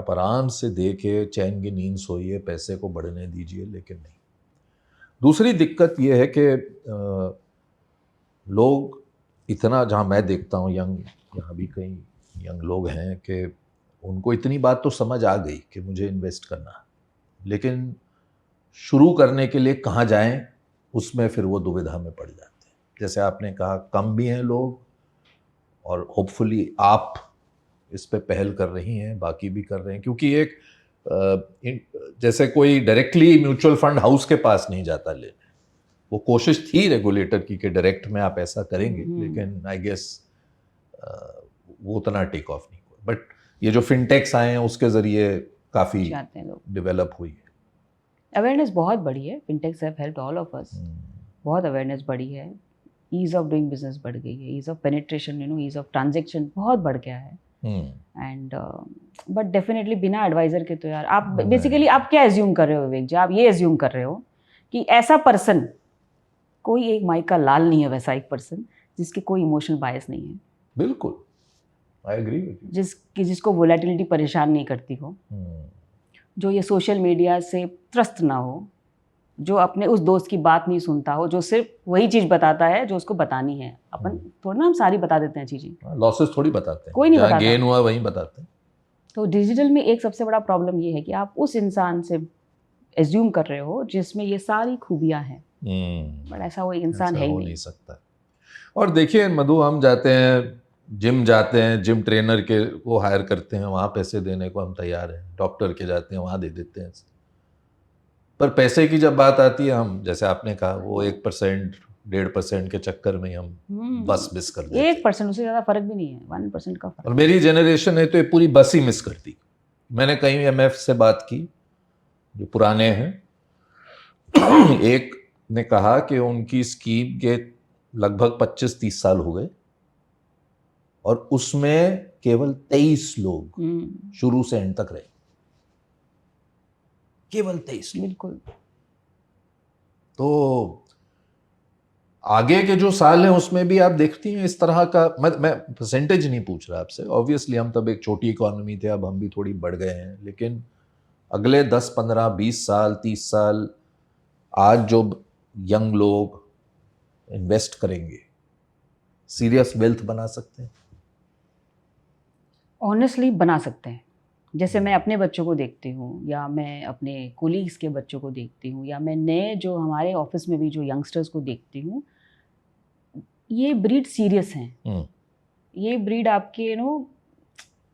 आप आराम से दे के चैन की नींद सोइए, पैसे को बढ़ने दीजिए, लेकिन नहीं। दूसरी दिक्कत ये है कि लोग इतना, जहाँ मैं देखता हूँ यंग, यहाँ भी कई यंग लोग हैं कि उनको इतनी बात तो समझ आ गई कि मुझे इन्वेस्ट करना है, लेकिन शुरू करने के लिए कहाँ जाएं, उसमें फिर वो दुविधा में पड़ जाते हैं। जैसे आपने कहा, कम भी हैं लोग, और होपफुली आप इस पे पहल कर रही हैं, बाकी भी कर रहे हैं, क्योंकि एक जैसे कोई डायरेक्टली म्यूचुअल फंड हाउस के पास नहीं जाता लेने। वो कोशिश थी रेगुलेटर की कि डायरेक्ट में आप ऐसा करेंगे, लेकिन आई गेस वो उतना टेक ऑफ नहीं हुआ। बट ये जो फिनटेक्स आए हैं उसके ज़रिए काफ़ी डेवलप हुई है। अवेयरनेस बहुत बढ़ी है, फिनटेक्स have helped all of us. बहुत अवेयरनेस बढ़ी है, ईज ऑफ डूइंग बिजनेस बढ़ गई है, ease of penetration, ease of transaction बहुत बढ़ गया है। एंड बट डेफिनेटली बिना एडवाइजर के तो यार, आप बेसिकली आप क्या एज्यूम कर रहे हो विवेक जी? आप ये एज्यूम कर रहे हो कि ऐसा पर्सन, कोई एक माइक का लाल नहीं है वैसा एक पर्सन जिसके कोई इमोशनल बायस नहीं है। बिल्कुल, आई एग्री विद यू। जिसको वोलेटिलिटी परेशान नहीं करती हो, जो ये सोशल मीडिया से त्रस्त ना हो, जो अपने उस दोस्त की बात नहीं सुनता हो, जो सिर्फ वही चीज़ बताता है जो उसको बतानी है। अपन थोड़ा ना हम सारी बता देते हैं चीज़ें, लॉसेस थोड़ी बताते हैं, कोई नहीं बताता, गेन हुआ वहीं बताते हैं। तो डिजिटल में एक सबसे बड़ा प्रॉब्लम ये है कि आप उस इंसान से एज्यूम कर रहे हो जिसमें ये सारी खूबियाँ हैं, बट ऐसा वो इंसान है ही नहीं सकता। और देखिए मधु, हम जाते हैं जिम, जिम ट्रेनर के वो हायर करते हैं, वहाँ पैसे देने को हम तैयार हैं, डॉक्टर के जाते हैं वहाँ दे देते हैं, पर पैसे की जब बात आती है, हम जैसे आपने कहा वो 1%, 1.5% के चक्कर में हम बस मिस कर देते हैं। 1% उससे ज़्यादा फर्क भी नहीं है, 1% का फर्क। और मेरी जनरेशन है तो ये पूरी बस ही मिस करती। मैंने कई MF से बात की जो पुराने हैं, एक ने कहा कि उनकी स्कीम के लगभग 25-30 साल हो गए और उसमें केवल 23 लोग शुरू से एंड तक रहे, केवल 23। बिल्कुल। तो आगे के जो साल हैं उसमें भी आप देखती हैं इस तरह का, मैं परसेंटेज नहीं पूछ रहा आपसे, ऑब्वियसली हम तब एक छोटी इकोनॉमी थे, अब हम भी थोड़ी बढ़ गए हैं, लेकिन अगले 10, 15, 20 साल, 30 साल आज जो यंग लोग इन्वेस्ट करेंगे, सीरियस वेल्थ बना सकते हैं। ऑनेस्टली बना सकते हैं। जैसे मैं अपने बच्चों को देखती हूँ, या मैं अपने कोलीग्स के बच्चों को देखती हूँ, या मैं नए जो हमारे ऑफिस में भी जो यंगस्टर्स को देखती हूँ, ये ब्रीड सीरियस हैं। ये ब्रीड आपके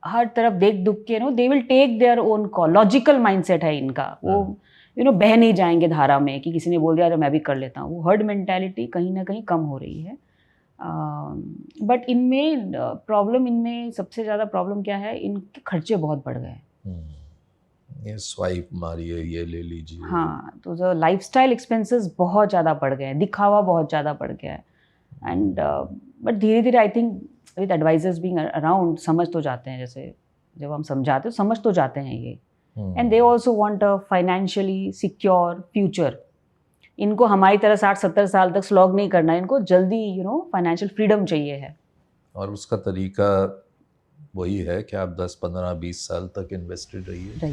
हर तरफ देख दुख के they will take their own call. Logical mindset है इनका। वो बह नहीं जाएंगे धारा में कि किसी ने बोल दिया तो मैं भी कर लेता हूँ। वो हर्ड मेंटालिटी कहीं ना कहीं कम हो रही है। बट इनमें प्रॉब्लम, इनमें सबसे ज़्यादा प्रॉब्लम क्या है, इनके खर्चे बहुत बढ़ गए। ये स्वाइप मारिए, ये ले लीजिए। हाँ, तो जो लाइफस्टाइल एक्सपेंसेस बहुत ज़्यादा बढ़ गए हैं, दिखावा बहुत ज़्यादा बढ़ गया है। एंड बट धीरे धीरे I think with advisors being around समझ तो जाते हैं। जैसे जब हम समझाते हो समझ तो जाते हैं ये। And they also want a financially secure future. इनको हमारी तरह 60-70 साल तक स्लॉग नहीं करना है, इनको जल्दी फाइनेंशियल फ्रीडम चाहिए है। और उसका तरीका वही है कि आप 10, 15, 20 साल तक इन्वेस्टेड रहिए।